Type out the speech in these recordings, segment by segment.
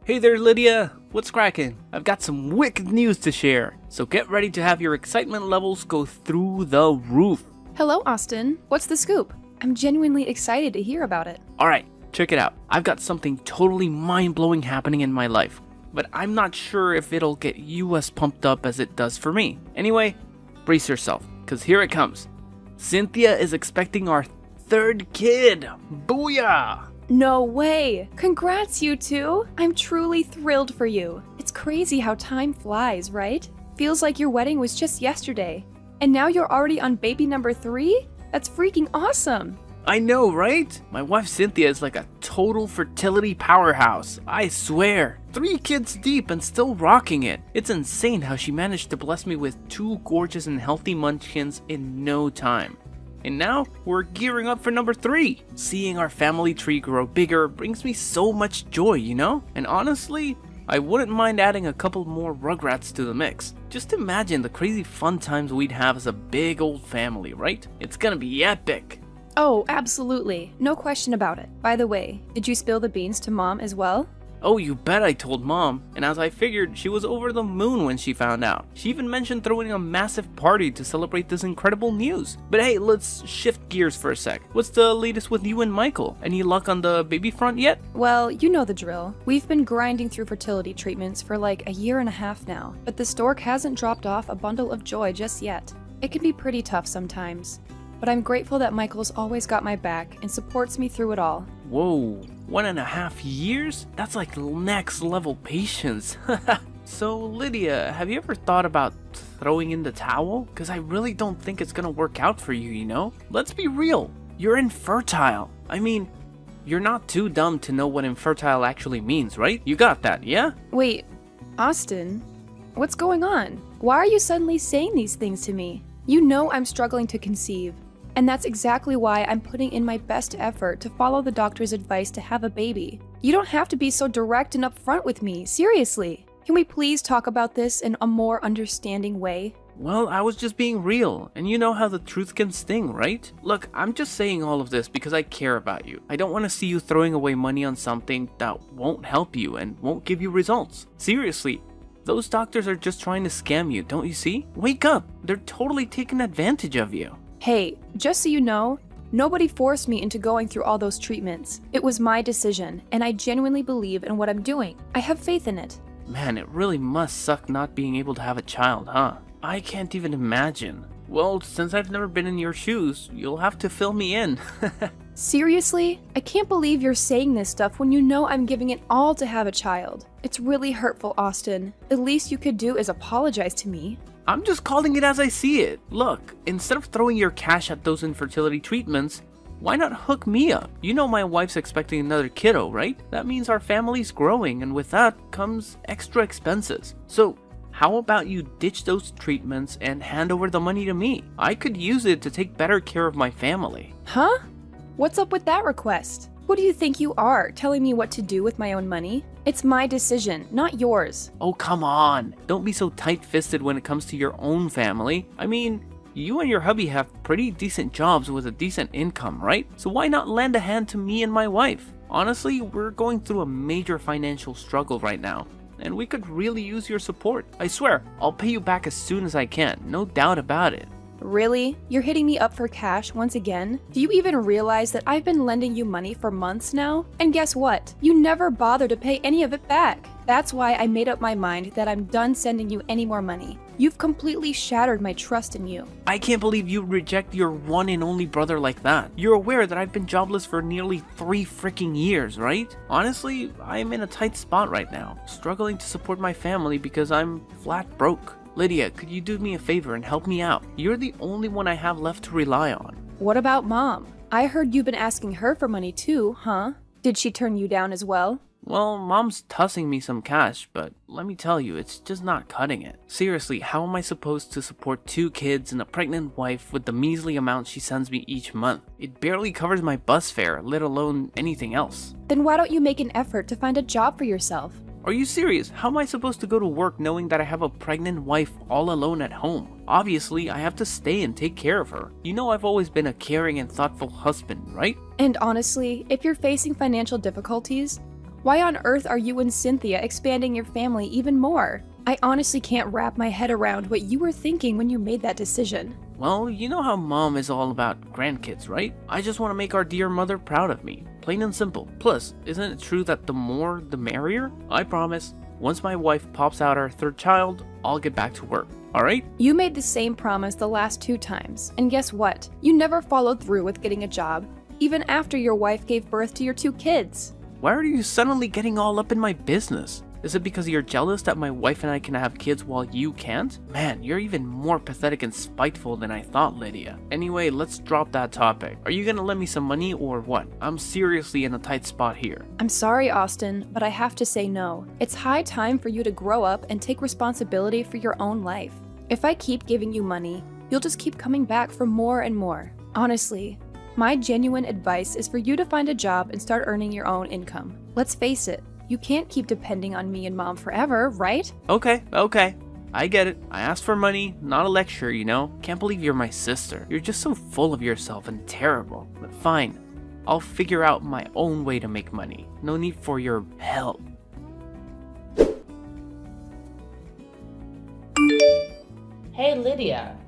Hey there, Lydia! What's cracking? I've got some wicked news to share, so get ready to have your excitement levels go through the roof. Hello, Austin. What's the scoop? I'm genuinely excited to hear about it. Alright, check it out. I've got something totally mind-blowing happening in my life, but I'm not sure if it'll get you as pumped up as it does for me. Anyway, brace yourself, because here it comes. Cynthia is expecting our third kid! Booyah! No way! Congrats, you two! I'm truly thrilled for you. It's crazy how time flies, right? Feels like your wedding was just yesterday. And now you're already on baby number 3? That's freaking awesome! I know, right? My wife Cynthia is like a total fertility powerhouse. I swear. 3 kids deep and still rocking it. It's insane how she managed to bless me with 2 gorgeous and healthy munchkins in no time. And now, we're gearing up for number 3. Seeing our family tree grow bigger brings me so much joy, you know? And honestly, I wouldn't mind adding a couple more Rugrats to the mix. Just imagine the crazy fun times we'd have as a big old family, right? It's gonna be epic. Oh, absolutely. No question about it. By the way, did you spill the beans to Mom as well? Oh, you bet I told Mom, and as I figured, she was over the moon when she found out. She even mentioned throwing a massive party to celebrate this incredible news. But hey, let's shift gears for a sec. What's the latest with you and Michael? Any luck on the baby front yet? Well, you know the drill. We've been grinding through fertility treatments for like a year and a half now, but the stork hasn't dropped off a bundle of joy just yet. It can be pretty tough sometimes, but I'm grateful that Michael's always got my back and supports me through it all. Whoa, 1.5 years? That's like next level patience. So Lydia, have you ever thought about throwing in the towel? Because I really don't think it's gonna work out for you, you know? Let's be real, you're infertile. I mean, you're not too dumb to know what infertile actually means, right? You got that, yeah? Wait, Austin, what's going on? Why are you suddenly saying these things to me? You know I'm struggling to conceive. And that's exactly why I'm putting in my best effort to follow the doctor's advice to have a baby. You don't have to be so direct and upfront with me, seriously. Can we please talk about this in a more understanding way? Well, I was just being real, and you know how the truth can sting, right? Look, I'm just saying all of this because I care about you. I don't want to see you throwing away money on something that won't help you and won't give you results. Seriously, those doctors are just trying to scam you, don't you see? Wake up, they're totally taking advantage of you. Hey, just so you know, nobody forced me into going through all those treatments. It was my decision, and I genuinely believe in what I'm doing. I have faith in it. Man, it really must suck not being able to have a child, huh? I can't even imagine. Well, since I've never been in your shoes, you'll have to fill me in. Seriously? I can't believe you're saying this stuff when you know I'm giving it all to have a child. It's really hurtful, Austin. The least you could do is apologize to me. I'm just calling it as I see it. Look, instead of throwing your cash at those infertility treatments, why not hook me up? You know my wife's expecting another kiddo, right? That means our family's growing, and with that comes extra expenses. So how about you ditch those treatments and hand over the money to me? I could use it to take better care of my family. Huh? What's up with that request? Who do you think you are, telling me what to do with my own money? It's my decision, not yours. Oh, come on. Don't be so tight-fisted when it comes to your own family. I mean, you and your hubby have pretty decent jobs with a decent income, right? So why not lend a hand to me and my wife? Honestly, we're going through a major financial struggle right now, and we could really use your support. I swear, I'll pay you back as soon as I can, no doubt about it. Really? You're hitting me up for cash once again? Do you even realize that I've been lending you money for months now? And guess what? You never bother to pay any of it back. That's why I made up my mind that I'm done sending you any more money. You've completely shattered my trust in you. I can't believe you reject your one and only brother like that. You're aware that I've been jobless for nearly 3 freaking years, right? Honestly, I'm in a tight spot right now, struggling to support my family because I'm flat broke. Lydia, could you do me a favor and help me out? You're the only one I have left to rely on. What about Mom? I heard you've been asking her for money too, huh? Did she turn you down as well? Well, Mom's tossing me some cash, but let me tell you, it's just not cutting it. Seriously, how am I supposed to support 2 kids and a pregnant wife with the measly amount she sends me each month? It barely covers my bus fare, let alone anything else. Then why don't you make an effort to find a job for yourself? Are you serious? How am I supposed to go to work knowing that I have a pregnant wife all alone at home? Obviously, I have to stay and take care of her. You know I've always been a caring and thoughtful husband, right? And honestly, if you're facing financial difficulties, Why on earth are you and Cynthia expanding your family even more? I honestly can't wrap my head around what you were thinking when you made that decision. Well, you know how mom is all about grandkids, right? I just want to make our dear mother proud of me. Plain and simple. Plus, isn't it true that the more the merrier? I promise, once my wife pops out our third child, I'll get back to work. Alright? You made the same promise the last 2 times, and guess what? You never followed through with getting a job, even after your wife gave birth to your 2 kids. Why are you suddenly getting all up in my business? Is it because you're jealous that my wife and I can have kids while you can't? Man, you're even more pathetic and spiteful than I thought, Lydia. Anyway, let's drop that topic. Are you gonna lend me some money or what? I'm seriously in a tight spot here. I'm sorry, Austin, but I have to say no. It's high time for you to grow up and take responsibility for your own life. If I keep giving you money, you'll just keep coming back for more and more. Honestly, my genuine advice is for you to find a job and start earning your own income. Let's face it, you can't keep depending on me and mom forever, right? Okay. I get it. I asked for money, not a lecture, you know? Can't believe you're my sister. You're just so full of yourself and terrible. But fine, I'll figure out my own way to make money. No need for your help. Hey Lydia,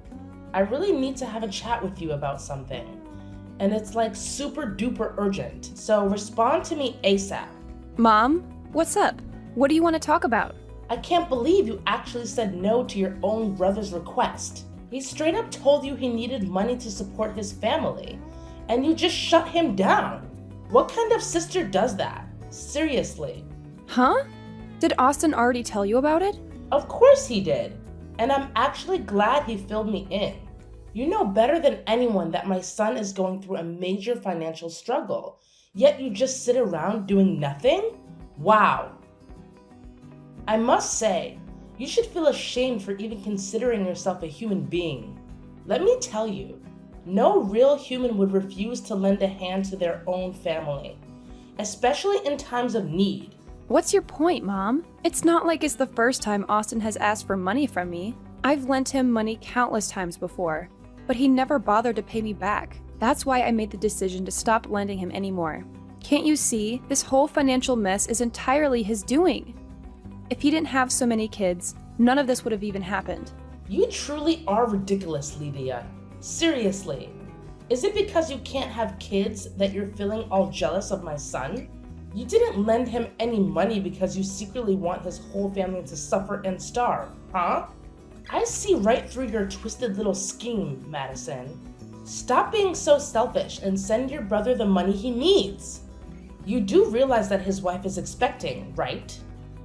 I really need to have a chat with you about something. And it's like super duper urgent, so respond to me ASAP. Mom, what's up? What do you want to talk about? I can't believe you actually said no to your own brother's request. He straight up told you he needed money to support his family, and you just shut him down. What kind of sister does that? Seriously. Huh? Did Austin already tell you about it? Of course he did, and I'm actually glad he filled me in. You know better than anyone that my son is going through a major financial struggle, yet you just sit around doing nothing? Wow. I must say, you should feel ashamed for even considering yourself a human being. Let me tell you, no real human would refuse to lend a hand to their own family, especially in times of need. What's your point, Mom? It's not like it's the first time Austin has asked for money from me. I've lent him money countless times before, but he never bothered to pay me back. That's why I made the decision to stop lending him anymore. Can't you see? This whole financial mess is entirely his doing. If he didn't have so many kids, none of this would have even happened. You truly are ridiculous, Lydia. Seriously. Is it because you can't have kids that you're feeling all jealous of my son? You didn't lend him any money because you secretly want his whole family to suffer and starve, huh? I see right through your twisted little scheme, Madison. Stop being so selfish and send your brother the money he needs. You do realize that his wife is expecting, right?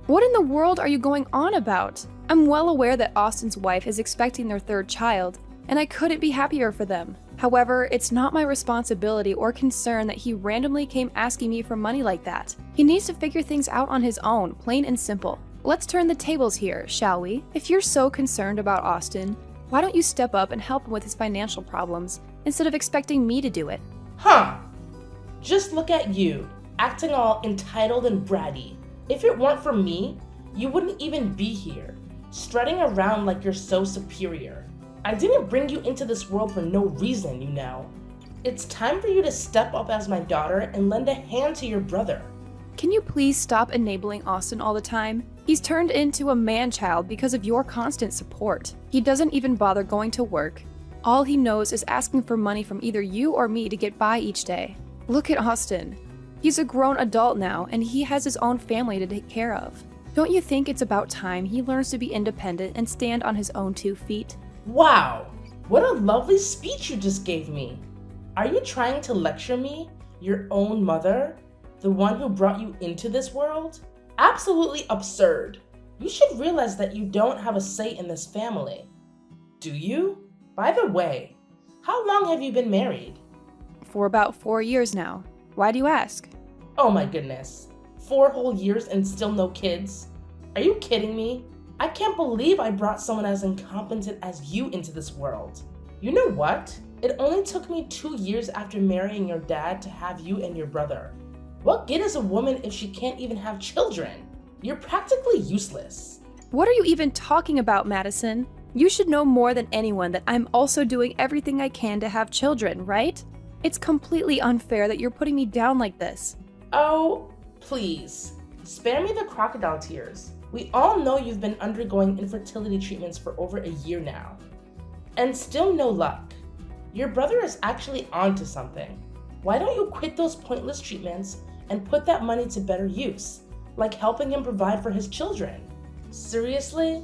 What in the world are you going on about? I'm well aware that Austin's wife is expecting their 3rd child, and I couldn't be happier for them. However, it's not my responsibility or concern that he randomly came asking me for money like that. He needs to figure things out on his own, plain and simple. Let's turn the tables here, shall we? If you're so concerned about Austin, why don't you step up and help him with his financial problems instead of expecting me to do it? Huh. Just look at you, acting all entitled and bratty. If it weren't for me, you wouldn't even be here, strutting around like you're so superior. I didn't bring you into this world for no reason, you know. It's time for you to step up as my daughter and lend a hand to your brother. Can you please stop enabling Austin all the time? He's turned into a man-child because of your constant support. He doesn't even bother going to work. All he knows is asking for money from either you or me to get by each day. Look at Austin. He's a grown adult now, and he has his own family to take care of. Don't you think it's about time he learns to be independent and stand on his own 2 feet? Wow, what a lovely speech you just gave me. Are you trying to lecture me, your own mother, the one who brought you into this world? Absolutely absurd. You should realize that you don't have a say in this family. Do you? By the way, how long have you been married? For about 4 years now. Why do you ask? Oh my goodness. 4 whole years and still no kids? Are you kidding me? I can't believe I brought someone as incompetent as you into this world. You know what? It only took me 2 years after marrying your dad to have you and your brother. What good is a woman if she can't even have children? You're practically useless. What are you even talking about, Madison? You should know more than anyone that I'm also doing everything I can to have children, right? It's completely unfair that you're putting me down like this. Oh, please. Spare me the crocodile tears. We all know you've been undergoing infertility treatments for over a year now. And still no luck. Your brother is actually onto something. Why don't you quit those pointless treatments and put that money to better use, like helping him provide for his children? Seriously?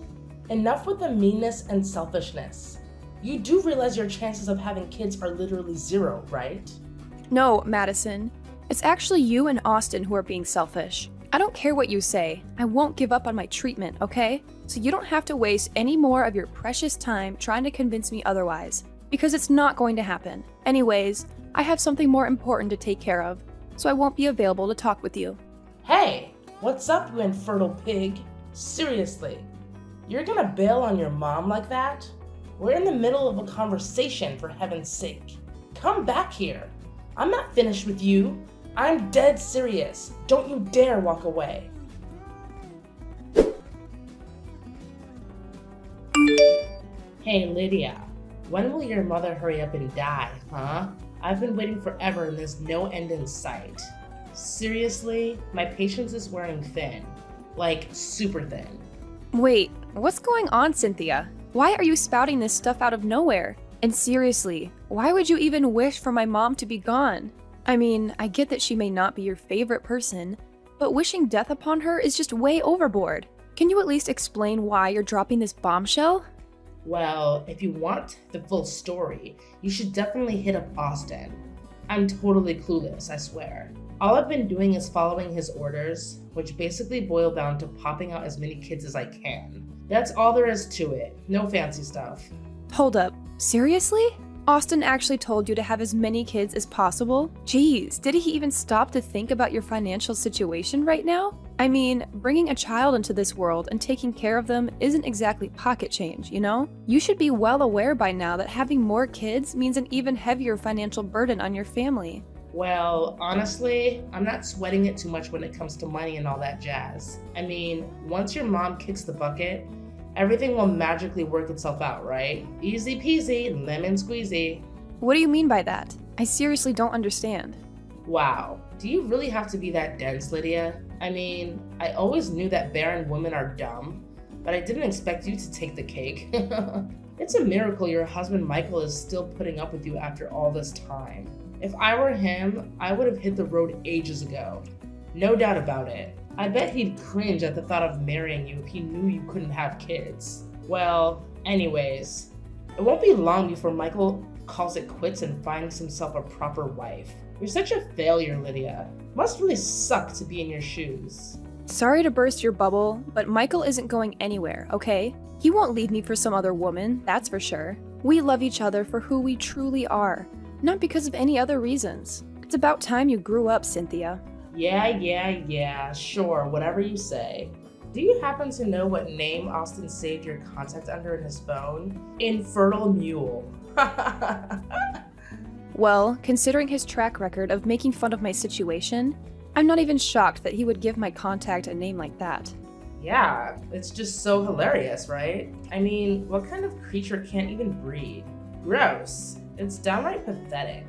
Enough with the meanness and selfishness. You do realize your chances of having kids are literally zero, right? No, Madison. It's actually you and Austin who are being selfish. I don't care what you say. I won't give up on my treatment, okay? So you don't have to waste any more of your precious time trying to convince me otherwise, because it's not going to happen. Anyways, I have something more important to take care of, so I won't be available to talk with you. Hey, what's up, you infertile pig? Seriously, you're gonna bail on your mom like that? We're in the middle of a conversation, for heaven's sake. Come back here. I'm not finished with you. I'm dead serious. Don't you dare walk away. Hey, Lydia. When will your mother hurry up and die, huh? I've been waiting forever and there's no end in sight. Seriously, my patience is wearing thin. Like, super thin. Wait, what's going on, Cynthia? Why are you spouting this stuff out of nowhere? And seriously, why would you even wish for my mom to be gone? I mean, I get that she may not be your favorite person, but wishing death upon her is just way overboard. Can you at least explain why you're dropping this bombshell? Well, if you want the full story, you should definitely hit up Austin. I'm totally clueless, I swear. All I've been doing is following his orders, which basically boil down to popping out as many kids as I can. That's all there is to it. No fancy stuff. Hold up, seriously? Austin actually told you to have as many kids as possible? Jeez, did he even stop to think about your financial situation right now? I mean, bringing a child into this world and taking care of them isn't exactly pocket change, you know? You should be well aware by now that having more kids means an even heavier financial burden on your family. Well, honestly, I'm not sweating it too much when it comes to money and all that jazz. I mean, once your mom kicks the bucket, everything will magically work itself out, right? Easy peasy, lemon squeezy. What do you mean by that? I seriously don't understand. Wow, do you really have to be that dense, Lydia? I mean, I always knew that barren women are dumb, but I didn't expect you to take the cake. It's a miracle your husband Michael is still putting up with you after all this time. If I were him, I would have hit the road ages ago. No doubt about it. I bet he'd cringe at the thought of marrying you if he knew you couldn't have kids. Well, anyways, it won't be long before Michael calls it quits and finds himself a proper wife. You're such a failure, Lydia. Must really suck to be in your shoes. Sorry to burst your bubble, but Michael isn't going anywhere, okay? He won't leave me for some other woman, that's for sure. We love each other for who we truly are, not because of any other reasons. It's about time you grew up, Cynthia. Yeah, sure, whatever you say. Do you happen to know what name Austin saved your contact under in his phone? Infertile Mule. Well, considering his track record of making fun of my situation, I'm not even shocked that he would give my contact a name like that. Yeah, it's just so hilarious, right? I mean, what kind of creature can't even breed? Gross. It's downright pathetic.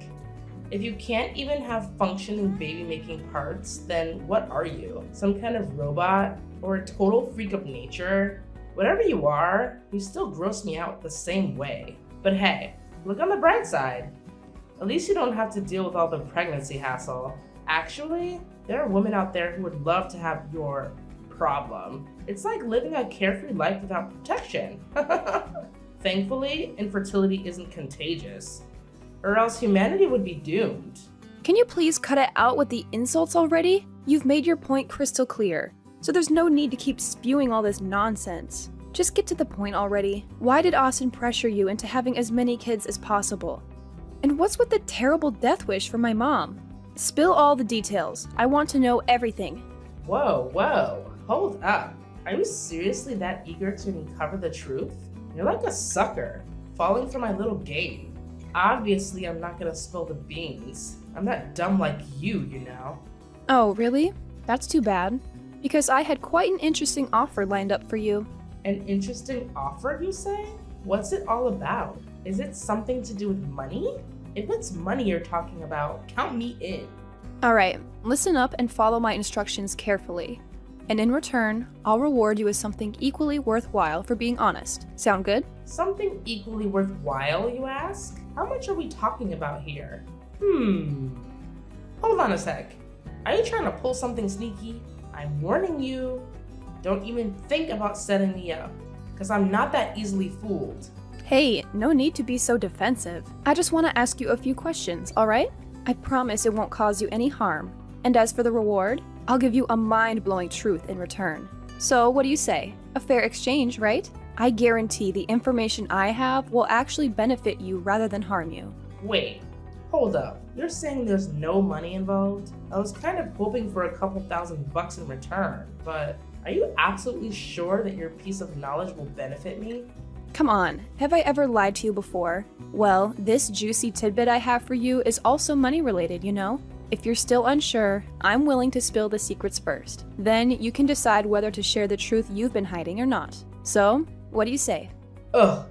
If you can't even have functioning baby-making parts, then what are you? Some kind of robot? Or a total freak of nature? Whatever you are, you still gross me out the same way. But hey, look on the bright side. At least you don't have to deal with all the pregnancy hassle. Actually, there are women out there who would love to have your problem. It's like living a carefree life without protection. Thankfully, infertility isn't contagious, or else humanity would be doomed. Can you please cut it out with the insults already? You've made your point crystal clear, so there's no need to keep spewing all this nonsense. Just get to the point already. Why did Austin pressure you into having as many kids as possible? And what's with the terrible death wish for my mom? Spill all the details. I want to know everything. Whoa, hold up. Are you seriously that eager to uncover the truth? You're like a sucker, falling for my little game. Obviously, I'm not gonna spill the beans. I'm not dumb like you know. Oh, really? That's too bad. Because I had quite an interesting offer lined up for you. An interesting offer, you say? What's it all about? Is it something to do with money? If it's money you're talking about, count me in. Alright, listen up and follow my instructions carefully. And in return, I'll reward you with something equally worthwhile for being honest. Sound good? Something equally worthwhile, you ask? How much are we talking about here? Hold on a sec. Are you trying to pull something sneaky? I'm warning you. Don't even think about setting me up, because I'm not that easily fooled. Hey, no need to be so defensive. I just want to ask you a few questions, alright? I promise it won't cause you any harm. And as for the reward, I'll give you a mind-blowing truth in return. So, what do you say? A fair exchange, right? I guarantee the information I have will actually benefit you rather than harm you. Wait, hold up. You're saying there's no money involved? I was kind of hoping for a couple $1,000 in return, but are you absolutely sure that your piece of knowledge will benefit me? Come on, have I ever lied to you before? Well, this juicy tidbit I have for you is also money related, you know? If you're still unsure, I'm willing to spill the secrets first. Then you can decide whether to share the truth you've been hiding or not. So, what do you say? Ugh,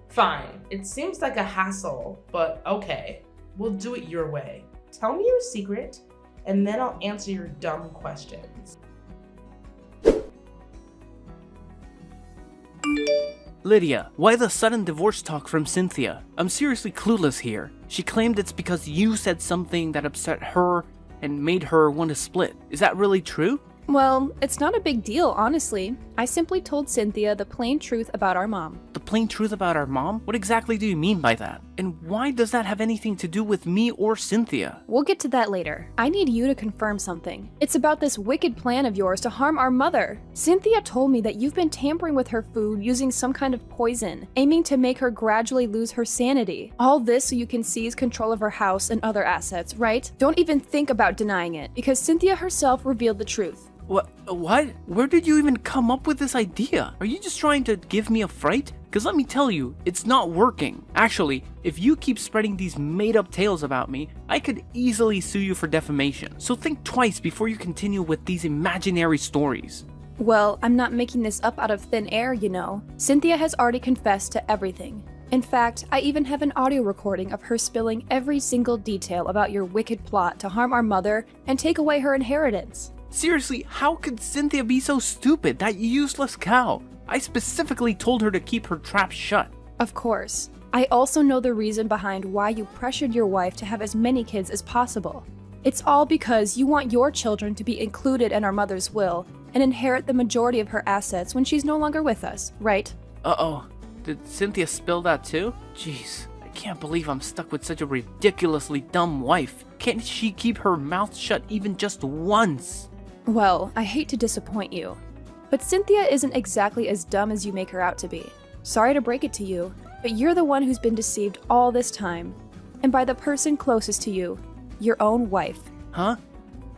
fine. It seems like a hassle, but okay. We'll do it your way. Tell me your secret, and then I'll answer your dumb questions. Lydia, why the sudden divorce talk from Cynthia? I'm seriously clueless here. She claimed it's because you said something that upset her and made her want to split. Is that really true? Well, it's not a big deal, honestly. I simply told Cynthia the plain truth about our mom. The plain truth about our mom? What exactly do you mean by that? And why does that have anything to do with me or Cynthia? We'll get to that later. I need you to confirm something. It's about this wicked plan of yours to harm our mother. Cynthia told me that you've been tampering with her food using some kind of poison, aiming to make her gradually lose her sanity. All this so you can seize control of her house and other assets, right? Don't even think about denying it, because Cynthia herself revealed the truth. What? Where did you even come up with this idea? Are you just trying to give me a fright? Because let me tell you, it's not working. Actually, if you keep spreading these made-up tales about me, I could easily sue you for defamation. So think twice before you continue with these imaginary stories. Well, I'm not making this up out of thin air, you know. Cynthia has already confessed to everything. In fact, I even have an audio recording of her spilling every single detail about your wicked plot to harm our mother and take away her inheritance. Seriously, how could Cynthia be so stupid? That useless cow. I specifically told her to keep her trap shut. Of course. I also know the reason behind why you pressured your wife to have as many kids as possible. It's all because you want your children to be included in our mother's will and inherit the majority of her assets when she's no longer with us, right? Uh-oh. Did Cynthia spill that too? Jeez, I can't believe I'm stuck with such a ridiculously dumb wife. Can't she keep her mouth shut even just once? Well, I hate to disappoint you, but Cynthia isn't exactly as dumb as you make her out to be. Sorry to break it to you, but you're the one who's been deceived all this time, and by the person closest to you, your own wife. Huh?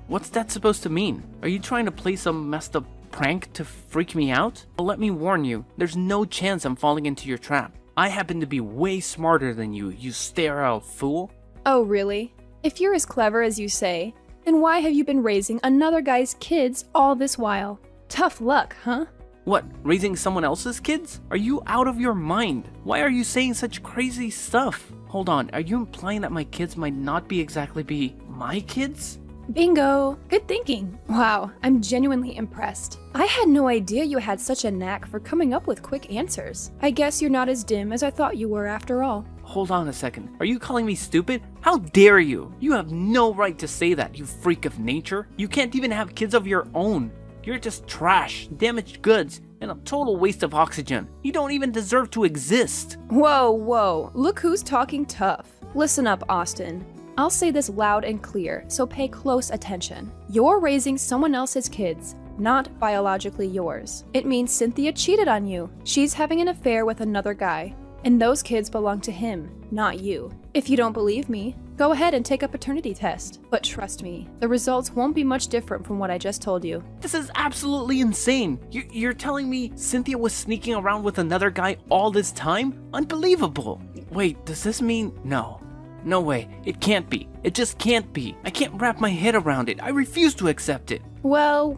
What's that supposed to mean? Are you trying to play some messed up prank to freak me out? Well, let me warn you, there's no chance I'm falling into your trap. I happen to be way smarter than you sterile fool. Oh, really? If you're as clever as you say, then why have you been raising another guy's kids all this while? Tough luck, huh? What, raising someone else's kids? Are you out of your mind? Why are you saying such crazy stuff? Hold on, are you implying that my kids might not exactly be my kids? Bingo! Good thinking. Wow, I'm genuinely impressed. I had no idea you had such a knack for coming up with quick answers. I guess you're not as dim as I thought you were after all. Hold on a second. Are you calling me stupid? How dare you? You have no right to say that, you freak of nature. You can't even have kids of your own. You're just trash, damaged goods, and a total waste of oxygen. You don't even deserve to exist. Whoa, look who's talking tough. Listen up, Austin. I'll say this loud and clear, so pay close attention. You're raising someone else's kids, not biologically yours. It means Cynthia cheated on you. She's having an affair with another guy. And those kids belong to him, not you. If you don't believe me, go ahead and take a paternity test. But trust me, the results won't be much different from what I just told you. This is absolutely insane. You're telling me Cynthia was sneaking around with another guy all this time? Unbelievable. Wait, does this mean no? No way. It can't be. It just can't be. I can't wrap my head around it. I refuse to accept it. Well.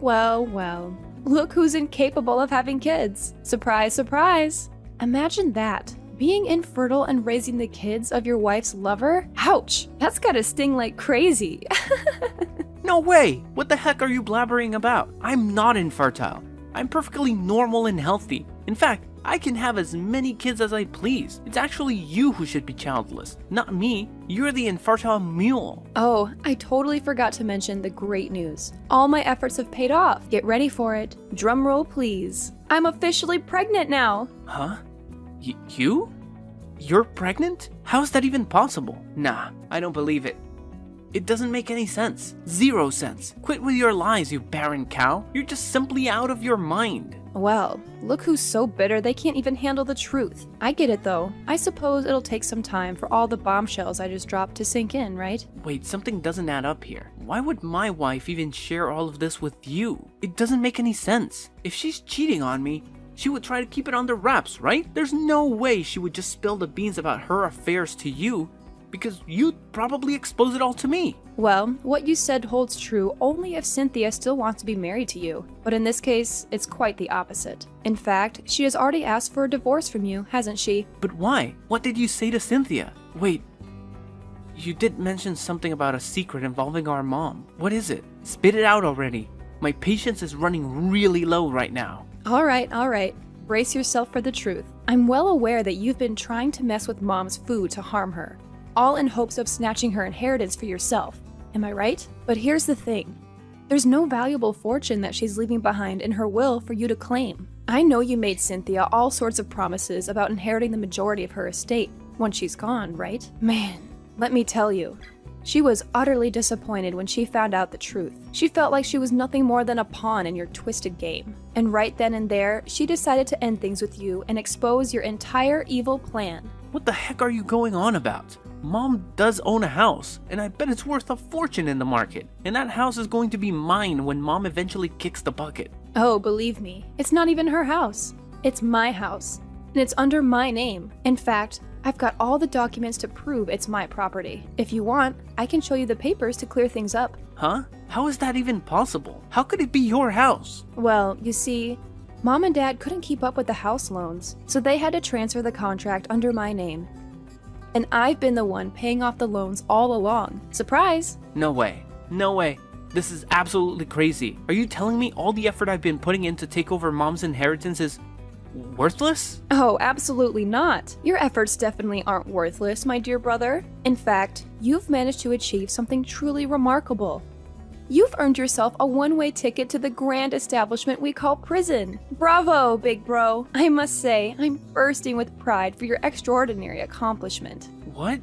Look who's incapable of having kids. Surprise, surprise. Imagine that. Being infertile and raising the kids of your wife's lover? Ouch! That's gotta sting like crazy. No way! What the heck are you blabbering about? I'm not infertile. I'm perfectly normal and healthy. In fact, I can have as many kids as I please. It's actually you who should be childless, not me. You're the infertile mule. Oh, I totally forgot to mention the great news. All my efforts have paid off. Get ready for it. Drum roll, please. I'm officially pregnant now. Huh? You? You're pregnant? How is that even possible? Nah, I don't believe it. It doesn't make any sense. 0 sense. Quit with your lies, you barren cow. You're just simply out of your mind. Well, look who's so bitter they can't even handle the truth. I get it though. I suppose it'll take some time for all the bombshells I just dropped to sink in, right? Wait, something doesn't add up here. Why would my wife even share all of this with you? It doesn't make any sense. If she's cheating on me, she would try to keep it under wraps, right? There's no way she would just spill the beans about her affairs to you, because you'd probably expose it all to me. Well, what you said holds true only if Cynthia still wants to be married to you. But in this case, it's quite the opposite. In fact, she has already asked for a divorce from you, hasn't she? But why? What did you say to Cynthia? Wait, you did mention something about a secret involving our mom. What is it? Spit it out already. My patience is running really low right now. All right. Brace yourself for the truth. I'm well aware that you've been trying to mess with Mom's food to harm her, all in hopes of snatching her inheritance for yourself. Am I right? But here's the thing. There's no valuable fortune that she's leaving behind in her will for you to claim. I know you made Cynthia all sorts of promises about inheriting the majority of her estate once she's gone, right? Man, let me tell you, she was utterly disappointed when she found out the truth. She felt like she was nothing more than a pawn in your twisted game. And right then and there, she decided to end things with you and expose your entire evil plan. What the heck are you going on about? Mom does own a house, and I bet it's worth a fortune in the market. And that house is going to be mine when Mom eventually kicks the bucket. Oh, believe me, it's not even her house. It's my house, and it's under my name. In fact, I've got all the documents to prove it's my property. If you want, I can show you the papers to clear things up. Huh? How is that even possible? How could it be your house? Well, you see, Mom and Dad couldn't keep up with the house loans, so they had to transfer the contract under my name. And I've been the one paying off the loans all along. Surprise! No way. No way. This is absolutely crazy. Are you telling me all the effort I've been putting in to take over Mom's inheritance is worthless? Oh, absolutely not. Your efforts definitely aren't worthless, my dear brother. In fact, you've managed to achieve something truly remarkable. You've earned yourself a one-way ticket to the grand establishment we call prison. Bravo, big bro. I must say, I'm bursting with pride for your extraordinary accomplishment. What?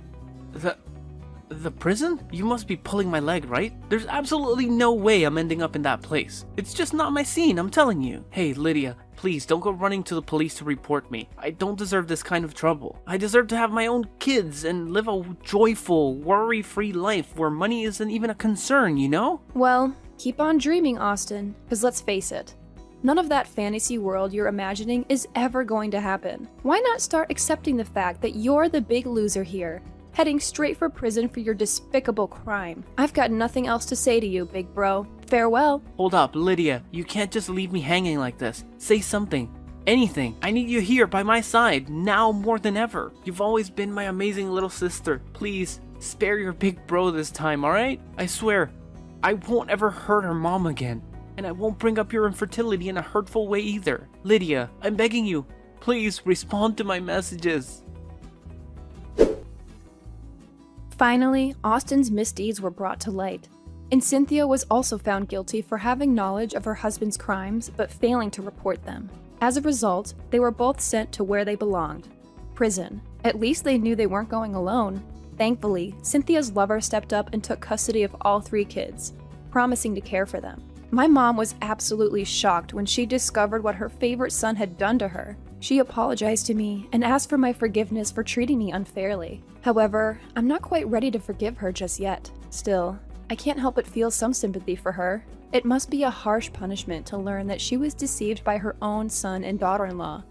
The prison? You must be pulling my leg, right? There's absolutely no way I'm ending up in that place. It's just not my scene, I'm telling you. Hey, Lydia, please don't go running to the police to report me. I don't deserve this kind of trouble. I deserve to have my own kids and live a joyful, worry-free life where money isn't even a concern, you know? Well, keep on dreaming, Austin, because let's face it, none of that fantasy world you're imagining is ever going to happen. Why not start accepting the fact that you're the big loser here, heading straight for prison for your despicable crime? I've got nothing else to say to you, big bro. Farewell. Hold up, Lydia. You can't just leave me hanging like this. Say something. Anything. I need you here by my side, now more than ever. You've always been my amazing little sister. Please, spare your big bro this time, alright? I swear, I won't ever hurt her mom again. And I won't bring up your infertility in a hurtful way either. Lydia, I'm begging you. Please respond to my messages. Finally, Austin's misdeeds were brought to light, and Cynthia was also found guilty for having knowledge of her husband's crimes but failing to report them. As a result, they were both sent to where they belonged, prison. At least they knew they weren't going alone. Thankfully, Cynthia's lover stepped up and took custody of all 3 kids, promising to care for them. My mom was absolutely shocked when she discovered what her favorite son had done to her. She apologized to me and asked for my forgiveness for treating me unfairly. However, I'm not quite ready to forgive her just yet. Still, I can't help but feel some sympathy for her. It must be a harsh punishment to learn that she was deceived by her own son and daughter-in-law,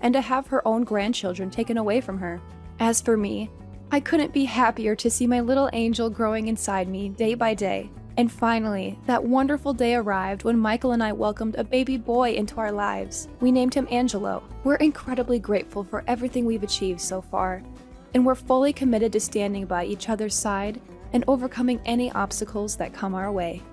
and to have her own grandchildren taken away from her. As for me, I couldn't be happier to see my little angel growing inside me day by day. And finally, that wonderful day arrived when Michael and I welcomed a baby boy into our lives. We named him Angelo. We're incredibly grateful for everything we've achieved so far, and we're fully committed to standing by each other's side and overcoming any obstacles that come our way.